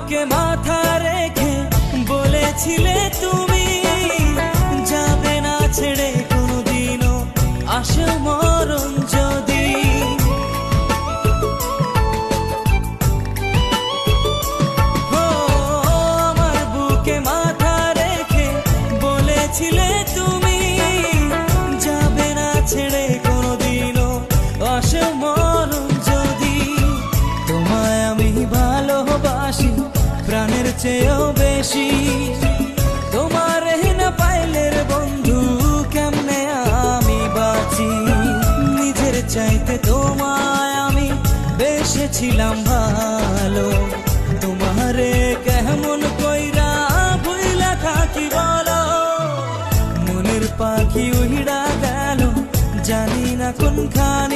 বুকে মাথা রেখে বলেছিলে তুমি যাবে না ছেড়ে কোনোদিনও, আসে মরণ যদি। আমার বুকে মাথা রেখে বলেছিলে তুমি যাবে না ছেড়ে কোনোদিনও, আসে মরণ যদি। তোমায় আমি ভালোবাসি প্রাণের চেয়েও বেশি, তোমার না পাইলে রে বন্ধু কেমনে আমি বাঁচি। নিজের চাইতে তোমায় আমি বেসেছিলাম ভালো, তোমারে কেমন কইরা ভুইলা থাকি বলো। মনের পাখি উইড়া গেল জানি না কোনখানি